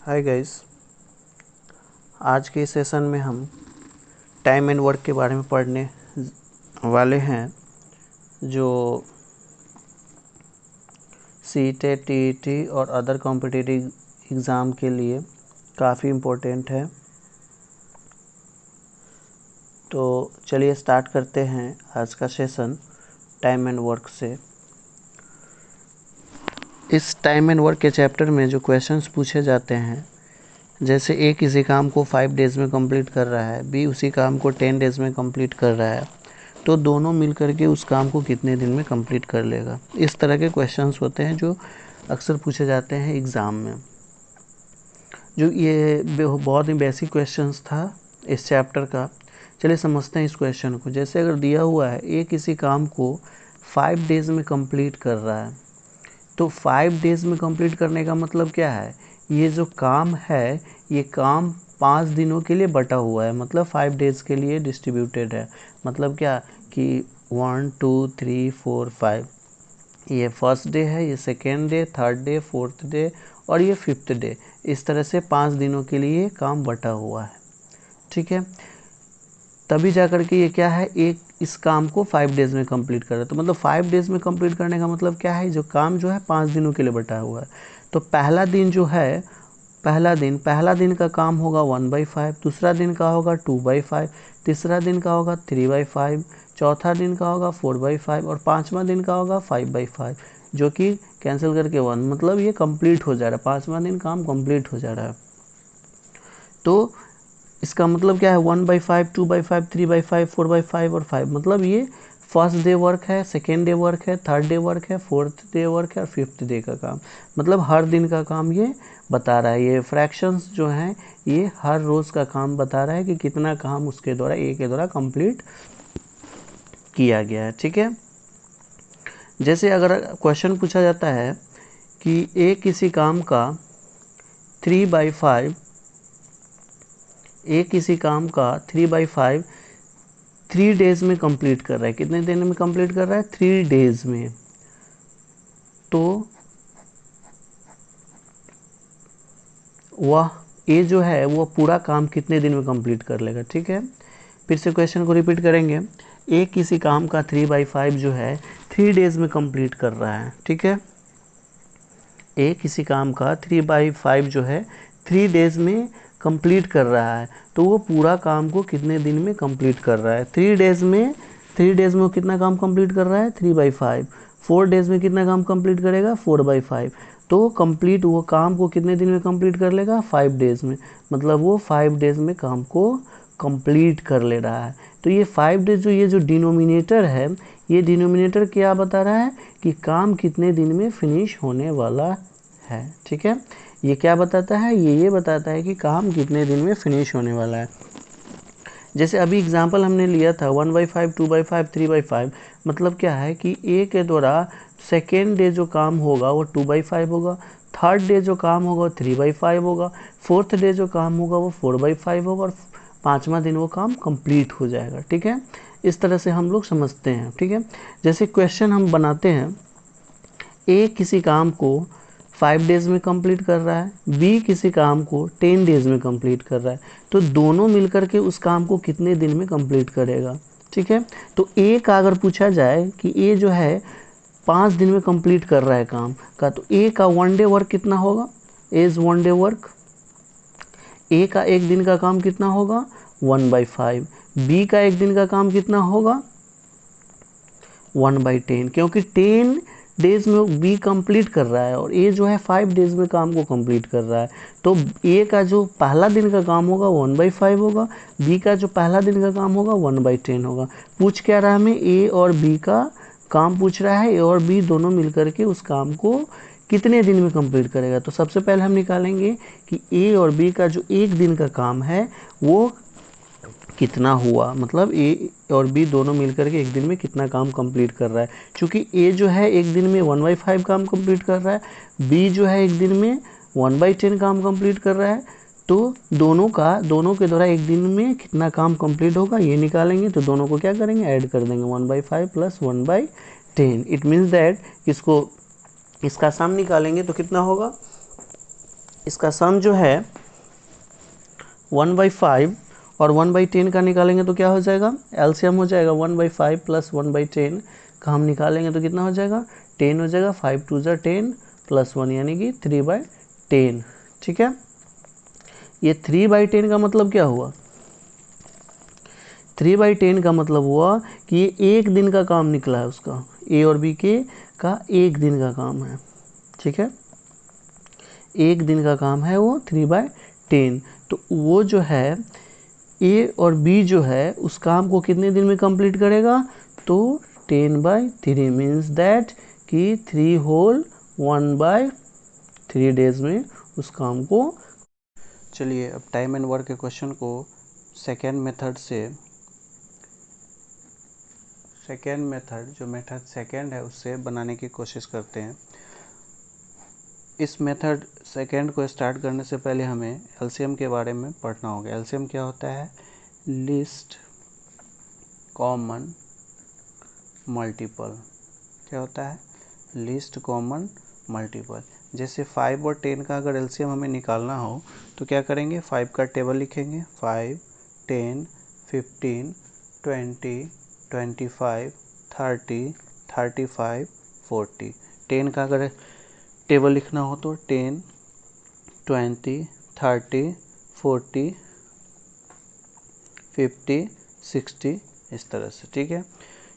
Hi guys, आज के session में हम टाइम एंड वर्क के बारे में पढ़ने वाले हैं जो सीटेट, टीईटी और अदर कॉम्पिटिटिव एग्ज़ाम के लिए काफ़ी इम्पोर्टेंट है। तो चलिए स्टार्ट करते हैं आज का सेशन टाइम एंड वर्क से। इस टाइम एंड वर्क के चैप्टर में जो क्वेश्चंस पूछे जाते हैं, जैसे ए किसी काम को 5 डेज़ में कंप्लीट कर रहा है, बी उसी काम को 10 डेज़ में कंप्लीट कर रहा है, तो दोनों मिलकर के उस काम को कितने दिन में कंप्लीट कर लेगा। इस तरह के क्वेश्चंस होते हैं जो अक्सर पूछे जाते हैं एग्ज़ाम में। जो ये बहुत ही बेसिक क्वेश्चंस था इस चैप्टर का। चलिए समझते हैं इस क्वेश्चन को। जैसे अगर दिया हुआ है ए किसी काम को 5 डेज़ में कंप्लीट कर रहा है, तो 5 डेज़ में कंप्लीट करने का मतलब क्या है, ये जो काम है ये काम 5 दिनों के लिए बटा हुआ है, मतलब 5 डेज़ के लिए डिस्ट्रीब्यूटेड है। मतलब क्या कि 1 2 3 4 5, ये फर्स्ट डे है, ये second day, third day, fourth day और ये फिफ्थ डे। इस तरह से 5 दिनों के लिए काम बटा हुआ है। ठीक है, तभी जा कर के ये क्या है, एक इस काम को 5 डेज़ में कंप्लीट कर रहा है। तो मतलब 5 डेज़ में कंप्लीट करने का मतलब क्या है, जो काम जो है 5 दिनों के लिए बटा हुआ है। तो पहला दिन जो है, पहला दिन का काम होगा 1/5, दूसरा दिन का होगा 2/5, तीसरा दिन का होगा 3/5, चौथा दिन का होगा 4/5 और पाँचवा दिन का होगा 5/5, जो कि कैंसिल करके 1, मतलब ये कंप्लीट हो जा रहा है, पाँचवा दिन काम कंप्लीट हो जा रहा है। तो इसका मतलब क्या है, 1/5, 2/5, 3/5, 4/5 और 5, मतलब ये फर्स्ट डे वर्क है, सेकेंड डे वर्क है, थर्ड डे वर्क है, फोर्थ डे वर्क है और फिफ्थ डे का काम, मतलब हर दिन का काम ये बता रहा है। ये फ्रैक्शंस जो हैं ये हर रोज़ का काम बता रहा है कि कितना काम उसके द्वारा ए के द्वारा कंप्लीट किया गया है। ठीक है, जैसे अगर क्वेश्चन पूछा जाता है कि ए किसी काम का 3/5, ए किसी काम का 3/5 3 डेज़ में कंप्लीट कर रहा है। कितने दिन में कंप्लीट कर रहा है, 3 डेज़ में। तो वह ए जो है वो पूरा काम कितने दिन में कंप्लीट कर लेगा। ठीक है, फिर से क्वेश्चन को रिपीट करेंगे। ए किसी काम का 3/5 जो है 3 डेज़ में कंप्लीट कर रहा है। ठीक है, ए किसी काम का 3/5 जो है 3 डेज़ में कंप्लीट कर रहा है, तो वो पूरा काम को कितने दिन में कंप्लीट कर रहा है। 3 डेज़ में वो कितना काम कंप्लीट कर रहा है, 3/5। 4 डेज़ में कितना काम कंप्लीट करेगा, 4/5। तो कंप्लीट वो काम को कितने दिन में कंप्लीट कर लेगा, 5 डेज़ में, मतलब वो 5 डेज़ में काम को कंप्लीट कर ले रहा है। तो ये 5 डेज जो, ये जो डिनोमिनेटर है, ये डिनोमिनेटर क्या बता रहा है कि काम कितने दिन में फिनिश होने वाला है। ठीक है, ये क्या बताता है, ये बताता है कि काम कितने दिन में फिनिश होने वाला है। जैसे अभी एग्जांपल हमने लिया था 1/5, 2/5, 3/5, मतलब क्या है कि ए के द्वारा सेकेंड डे जो काम होगा वो 2/5 होगा, थर्ड डे जो काम होगा वो 3/5 होगा, फोर्थ डे जो काम होगा वो 4/5 होगा और पाँचवा दिन वो काम कंप्लीट हो जाएगा। ठीक है, इस तरह से हम लोग समझते हैं। ठीक है, जैसे क्वेश्चन हम बनाते हैं, ए किसी काम को 5 डेज़ में कंप्लीट कर रहा है, बी किसी काम को 10 डेज़ में कंप्लीट कर रहा है, तो दोनों मिलकर के उस काम को कितने दिन में कंप्लीट करेगा। ठीक है, तो ए का अगर पूछा जाए कि ए जो है 5 दिन में कंप्लीट कर रहा है काम का, तो ए का 1 डे वर्क कितना होगा, एज 1 डे वर्क। ए का एक दिन का काम कितना होगा, 1/5। बी का एक दिन का काम कितना होगा, 1/10, क्योंकि 10 डेज़ में बी कंप्लीट कर रहा है और ए जो है 5 डेज़ में काम को कंप्लीट कर रहा है। तो ए का जो पहला दिन का काम होगा 1/5 होगा, बी का जो पहला दिन का काम होगा 1/10 होगा। पूछ क्या रहा है हमें, ए और बी का काम पूछ रहा है। ए और बी दोनों मिलकर के उस काम को कितने दिन में कंप्लीट करेगा। तो सबसे पहले हम निकालेंगे कि ए और बी का जो एक दिन का काम है वो कितना हुआ, मतलब ए और बी दोनों मिलकर के एक दिन में कितना काम कंप्लीट कर रहा है। क्योंकि ए जो है एक दिन में 1/5 काम कंप्लीट कर रहा है, बी जो है एक दिन में 1/10 काम कंप्लीट कर रहा है, तो दोनों के द्वारा एक दिन में कितना काम कंप्लीट होगा ये निकालेंगे। तो दोनों को क्या करेंगे, ऐड कर देंगे, 1/5 प्लस 1/10। इट मीन्स दैट इसका सम निकालेंगे तो कितना होगा, इसका सम जो है 1/5 और 1/10 का निकालेंगे तो क्या हो जाएगा, एलसीएम हो जाएगा 1/5 प्लस 1/10 का हम निकालेंगे तो कितना हो जाएगा, 10 हो जाएगा। 5 2 ज़ा 10 प्लस 1 यानी कि 3/10। ठीक है, ये 3/10 का मतलब क्या हुआ, 3/10 का मतलब हुआ कि ये एक दिन का काम निकला है उसका, ए और बी के का एक दिन का काम है। ठीक है, एक दिन का काम है वो 3/10। तो वो जो है ए और बी जो है उस काम को कितने दिन में कंप्लीट करेगा, तो 10/3 मीन्स दैट कि 3 होल 1/3 डेज में उस काम को। चलिए अब टाइम एंड वर्क के क्वेश्चन को सेकेंड मेथड जो मेथड सेकेंड है उससे बनाने की कोशिश करते हैं। इस मेथड सेकेंड को स्टार्ट करने से पहले हमें एलसीएम के बारे में पढ़ना होगा। एलसीएम क्या होता है, लीस्ट कॉमन मल्टीपल। क्या होता है, लीस्ट कॉमन मल्टीपल। जैसे 5 और 10 का अगर एलसीएम हमें निकालना हो तो क्या करेंगे, 5 का टेबल लिखेंगे, 5 10 15 20 25 30 35 40। 10 का अगर टेबल लिखना हो तो 10 20 30 40 50 60 इस तरह से। ठीक है,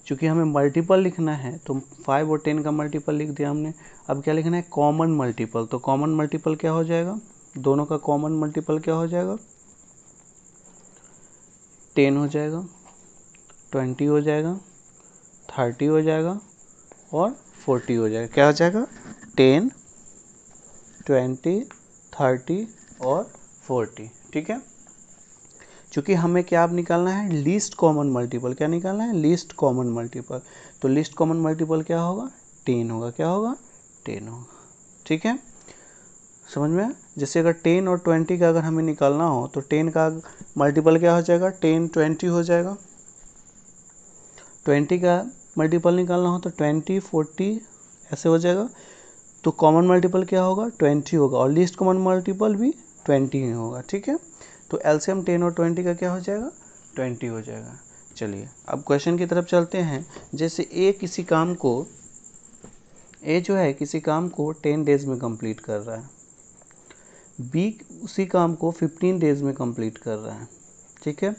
चूँकि हमें मल्टीपल लिखना है तो 5 और 10 का मल्टीपल लिख दिया हमने। अब क्या लिखना है, कॉमन मल्टीपल। तो कॉमन मल्टीपल क्या हो जाएगा, दोनों का कॉमन मल्टीपल क्या हो जाएगा, 10 हो जाएगा, 20 हो जाएगा, 30 हो जाएगा और 40 हो जाएगा। क्या हो जाएगा, 10 20 30 और 40। ठीक है, चूँकि हमें क्या अब निकालना है, लीस्ट कॉमन मल्टीपल। क्या निकालना है, लीस्ट कॉमन मल्टीपल। तो लीस्ट कॉमन मल्टीपल क्या होगा, 10 होगा। क्या होगा, 10 होगा। ठीक है, समझ में आया? जैसे अगर 10 और 20 का अगर हमें निकालना हो तो 10 का मल्टीपल क्या हो जाएगा, 10 20 हो जाएगा। 20 का मल्टीपल निकालना हो तो 20 40 ऐसे हो जाएगा। तो कॉमन मल्टीपल क्या होगा, 20 होगा और लीस्ट कॉमन मल्टीपल भी 20 ही होगा। ठीक है, तो एलसीएम 10 और 20 का क्या हो जाएगा, 20 हो जाएगा। चलिए अब क्वेश्चन की तरफ चलते हैं। जैसे ए जो है किसी काम को 10 डेज में कंप्लीट कर रहा है, बी उसी काम को 15 डेज में कंप्लीट कर रहा है। ठीक है,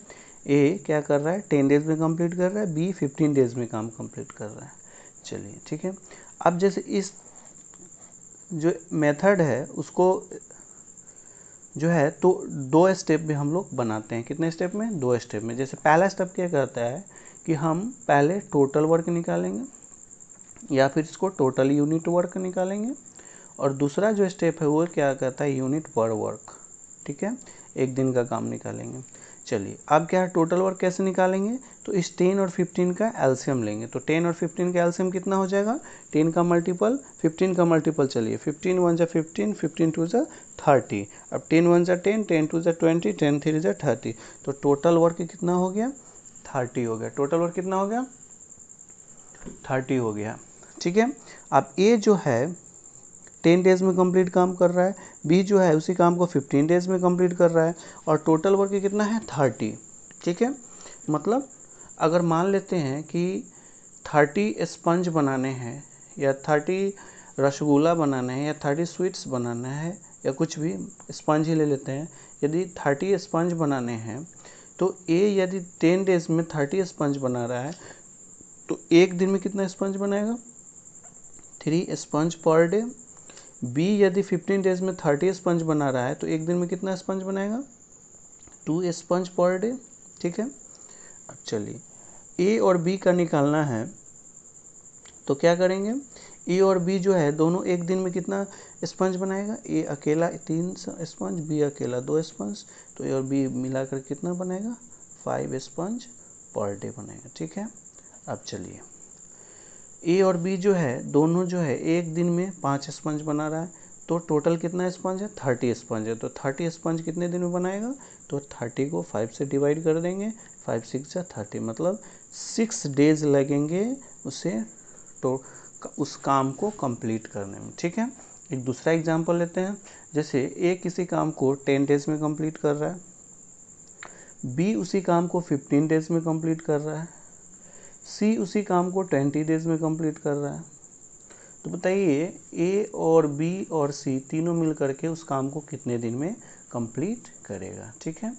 ए क्या कर रहा है, 10 डेज में कंप्लीट कर रहा है, बी 15 डेज में काम कंप्लीट कर रहा है। चलिए ठीक है, अब जैसे इस जो मेथड है उसको जो है तो 2 स्टेप में हम लोग बनाते हैं। कितने स्टेप में, 2 स्टेप में। जैसे पहला स्टेप क्या करता है कि हम पहले टोटल वर्क निकालेंगे या फिर इसको टोटल यूनिट वर्क निकालेंगे, और दूसरा जो स्टेप है वो क्या करता है, यूनिट पर वर्क। ठीक है, एक दिन का काम निकालेंगे। चलिए अब क्या है, टोटल वर्क कैसे निकालेंगे, तो इस 10 और 15 का एलसीएम लेंगे। तो 10 और 15 का एलसीएम कितना हो जाएगा, 10 का मल्टीपल 15 का मल्टीपल। चलिए 15 1 जा 15, 15 2 जा 30। अब 10 1 जा 10, 10 2 जा 20, 10 3 जा 30। तो टोटल वर्क कितना हो गया, 30 हो गया। टोटल वर्क कितना हो गया, 30 हो गया। ठीक है, अब ए जो है 10 डेज में कंप्लीट काम कर रहा है, बी जो है उसी काम को 15 डेज में कंप्लीट कर रहा है, और टोटल वर्क कितना है, 30। ठीक है, मतलब अगर मान लेते हैं कि 30 स्पंज बनाने हैं या 30 रसगुल्ला बनाना है या 30 स्वीट्स बनाना है या कुछ भी स्पंज ही ले लेते हैं, यदि 30 स्पंज बनाने हैं तो ए यदि 10 डेज में 30 स्पंज बना रहा है तो एक दिन में कितना स्पंज बनाएगा, 3 स्पंज पर डे। बी यदि 15 डेज में 30 स्पंज बना रहा है तो एक दिन में कितना स्पंज बनाएगा, 2 स्पंज पर डे। ठीक है, अब चलिए ए और बी का निकालना है तो क्या करेंगे, ए और बी जो है दोनों एक दिन में कितना स्पंज बनाएगा, ए अकेला 3 स्पंज, बी अकेला 2 स्पंज, तो ए और बी मिलाकर कितना बनाएगा, 5 स्पंज पर डे बनाएगा। ठीक है, अब चलिए ए और बी जो है दोनों जो है एक दिन में 5 स्पंज बना रहा है, तो टोटल कितना स्पंज है, 30 स्पंज है। तो 30 स्पंज कितने दिन में बनाएगा, तो 30 को 5 से डिवाइड कर देंगे, 5 6 जा 30, मतलब 6 डेज लगेंगे उसे तो उस काम को कंप्लीट करने में। ठीक है, एक दूसरा एग्जांपल लेते हैं। जैसे ए किसी काम को 10 डेज में कंप्लीट कर रहा है, बी उसी काम को 15 डेज में कंप्लीट कर रहा है, सी उसी काम को 20 डेज में कंप्लीट कर रहा है। तो बताइए ए और बी और सी तीनों मिल करके उस काम को कितने दिन में कंप्लीट करेगा। ठीक है,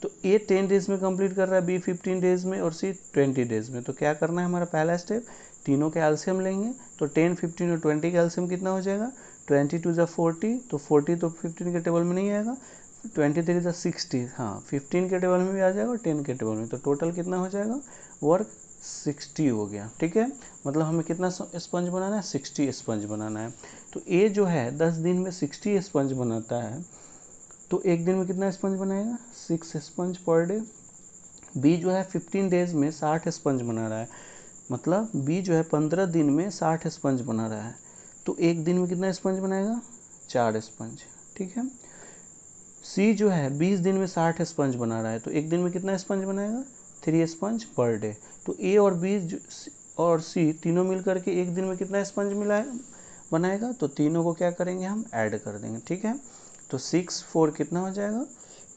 तो ए 10 डेज में कंप्लीट कर रहा है, बी 15 डेज में और सी 20 डेज में। तो क्या करना है, हमारा पहला स्टेप, तीनों के एलसीएम लेंगे। तो 10, 15 और 20 का एलसीएम कितना हो जाएगा, 20 टू ज़ा 40, तो 40 तो 15 के टेबल में नहीं आएगा, 23 ज़ा 60, हाँ 15 के टेबल में भी आ जाएगा और 10 के टेबल में। तो टोटल कितना हो जाएगा, वर्क 60 हो गया। ठीक है, मतलब हमें कितना स्पंज बनाना है, 60 स्पंज बनाना है। तो ए जो है 10 दिन में 60 स्पंज बनाता है, तो एक दिन में कितना स्पंज बनाएगा, 6 स्पंज पर डे। बी जो है 15 डेज में 60 स्पंज बना रहा है, मतलब बी जो है 15 दिन में 60 स्पंज बना रहा है, तो एक दिन में कितना स्पंज बनाएगा, 4 स्पंज। ठीक है, सी जो है 20 दिन में 60 स्पंज बना रहा है, तो एक दिन में कितना स्पंज बनाएगा, 3 स्पंज पर डे। तो ए और बी और सी तीनों मिल करके एक दिन में कितना स्पंज बनाएगा, तो तीनों को क्या करेंगे, हम ऐड कर देंगे। ठीक है, तो 6 4 कितना हो जाएगा,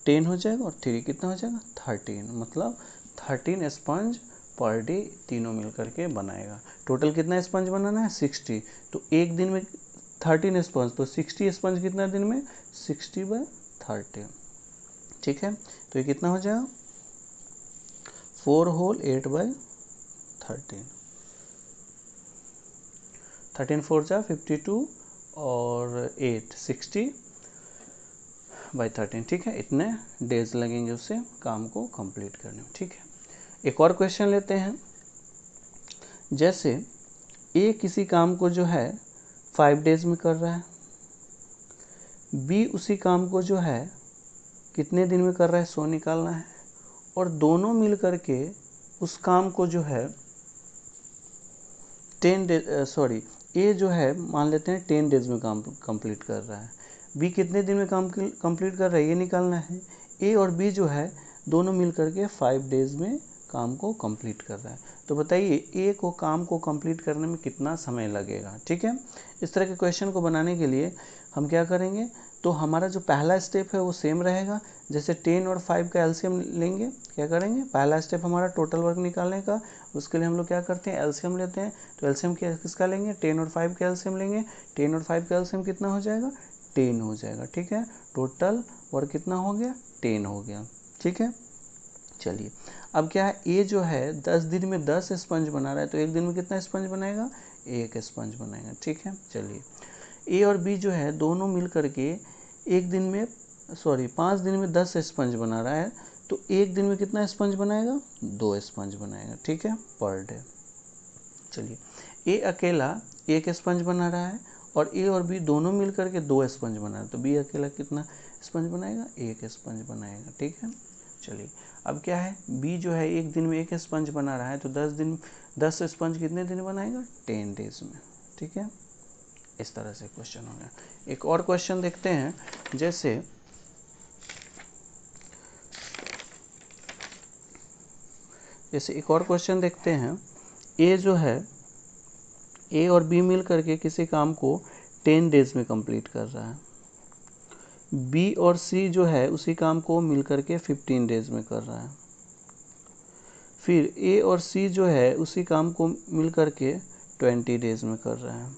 10 हो जाएगा, और 3 कितना हो जाएगा, 13, मतलब 13 स्पंज पर डे तीनों मिल करके बनाएगा। टोटल कितना स्पंज बनाना है, 60। तो एक दिन में 13 स्पंज, तो 60 स्पंज कितना दिन में, 60/30। ठीक है, तो ये कितना हो जाएगा, 4 होल 8/13, 13 4 जा 52 और 8 60/13। ठीक है, इतने डेज लगेंगे उसे काम को कंप्लीट करने में। ठीक है, एक और क्वेश्चन लेते हैं। जैसे ए किसी काम को जो है 5 डेज में कर रहा है, बी उसी काम को जो है कितने दिन में कर रहा है, 100 निकालना है, और दोनों मिल करके उस काम को जो है 10 डेज, सॉरी ए जो है मान लेते हैं 10 डेज में काम कंप्लीट कर रहा है, बी कितने दिन में काम कंप्लीट कर रहा है ये निकालना है। ए और बी जो है दोनों मिल करके 5 डेज में काम को कंप्लीट कर रहा है। तो बताइए ए को काम को कंप्लीट करने में कितना समय लगेगा। ठीक है, इस तरह के क्वेश्चन को बनाने के लिए हम क्या करेंगे, तो हमारा जो पहला स्टेप है वो सेम रहेगा। जैसे 10 और 5 का एलसीएम लेंगे, क्या करेंगे, पहला स्टेप हमारा टोटल वर्क निकालने का, उसके लिए हम लोग क्या करते हैं, एलसीएम लेते हैं। तो एलसीएम किसका लेंगे, 10 और 5 का एलसीएम लेंगे। 10 और 5 का एलसीएम कितना हो जाएगा, 10 हो जाएगा। ठीक है, टोटल वर्क कितना हो गया, 10 हो गया। ठीक है, चलिए अब क्या है, ए जो है 10 दिन में 10 स्पंज बना रहा है, तो एक दिन में कितना स्पंज बनाएगा, 1 स्पंज बनाएगा। ठीक है, चलिए ए और बी जो है दोनों मिल करके एक दिन में 5 दिन में 10 स्पंज बना रहा है, तो एक दिन में कितना स्पंज बनाएगा, 2 स्पंज बनाएगा। ठीक है, पर डे। चलिए ए अकेला 1 स्पंज बना रहा है, और ए और बी दोनों मिल करके 2 स्पंज बना रहा है, तो बी अकेला कितना स्पंज बनाएगा, 1 स्पंज बनाएगा। ठीक है, चलिए अब क्या है, बी जो है एक दिन में 1 स्पंज बना रहा है, तो 10 स्पंज कितने दिन बनाएगा, 10 डेज में। ठीक है, इस तरह से क्वेश्चन हो गया। एक और क्वेश्चन देखते हैं। जैसे एक और क्वेश्चन देखते हैं। ए जो है, ए और बी मिल करके किसी काम को 10 डेज में कंप्लीट कर रहा है, बी और सी जो है उसी काम को मिल करके 15 डेज में कर रहा है, फिर ए और सी जो है उसी काम को मिल करके 20 डेज में कर रहा है।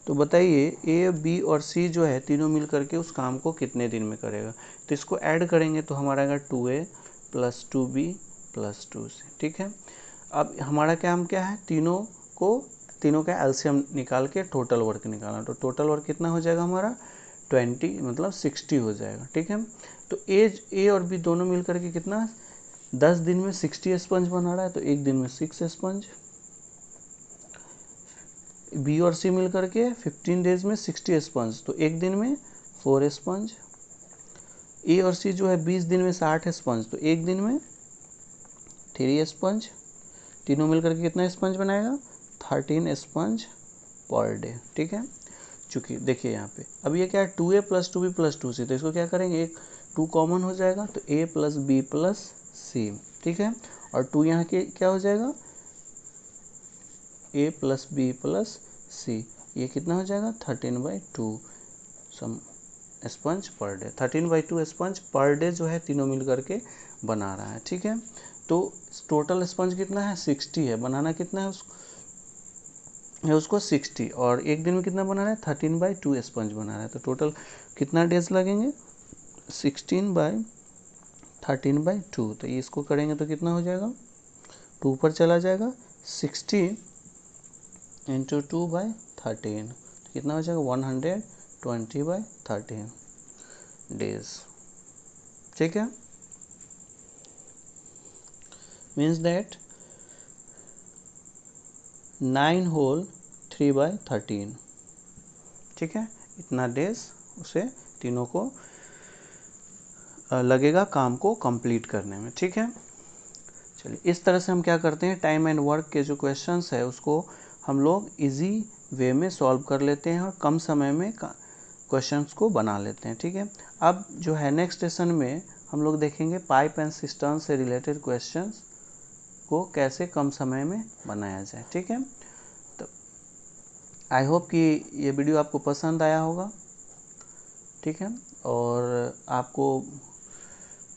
तो बताइए ए बी और सी जो है तीनों मिल करके उस काम को कितने दिन में करेगा। तो इसको ऐड करेंगे तो हमारा आएगा 2A + 2B + 2C। ठीक है, अब हमारा काम क्या है, तीनों का एलसीएम निकाल के टोटल वर्क निकालना। तो टोटल वर्क कितना हो जाएगा हमारा, 20 मतलब 60 हो जाएगा। ठीक है, तो ए और बी दोनों मिल करके कितना 10 दिन में 60 स्पंज बना रहा है, तो एक दिन में 6 स्पंज। बी और सी मिल करके 15 डेज में 60 स्पंज, तो एक दिन में 4 स्पंज। ए और सी जो है 20 दिन में 60 स्पंज, तो एक दिन में 3 स्पंज। तीनों मिल करके कितना स्पंज बनाएगा, 13 स्पंज पर डे। ठीक है, चूंकि देखिए यहाँ पे अब ये क्या है, 2A + 2B + 2C, तो इसको क्या करेंगे, एक 2 कॉमन हो जाएगा, तो A + B + C। ठीक है, और 2 यहाँ के क्या हो जाएगा, A + B + C, ये कितना हो जाएगा 13/2 some sponge per day. 13/2 sponge per day जो है तीनों मिल करके बना रहा है। ठीक है, तो टोटल स्पंज कितना है 60 है, बनाना कितना है उसको 60, और एक दिन में कितना बना रहा है 13/2 स्पंज बना रहा है। तो टोटल कितना डेज लगेंगे 16/13/2। तो इसको करेंगे तो कितना हो जाएगा 2 पर चला जाएगा, 60 × 2/13 कितना हो जाएगा 120/13 डेज। ठीक है, मीन्स दैट 9 होल 3/13। ठीक है, इतना डेज उसे तीनों को लगेगा काम को कंप्लीट करने में। ठीक है, चलिए इस तरह से हम क्या करते हैं, टाइम एंड वर्क के जो क्वेश्चंस है उसको हम लोग इजी वे में सॉल्व कर लेते हैं और कम समय में क्वेश्चंस को बना लेते हैं। ठीक है, अब जो है नेक्स्ट सेशन में हम लोग देखेंगे पाइप एंड सिस्टम से रिलेटेड क्वेश्चंस को कैसे कम समय में बनाया जाए। ठीक है, तो आई होप कि ये वीडियो आपको पसंद आया होगा। ठीक है, और आपको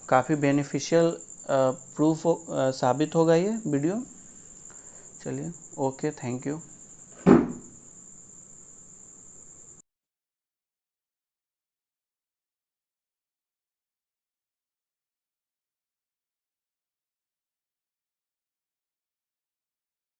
काफ़ी बेनिफिशियल प्रूफ साबित होगा ये वीडियो। चलिए, ओके, थैंक यू।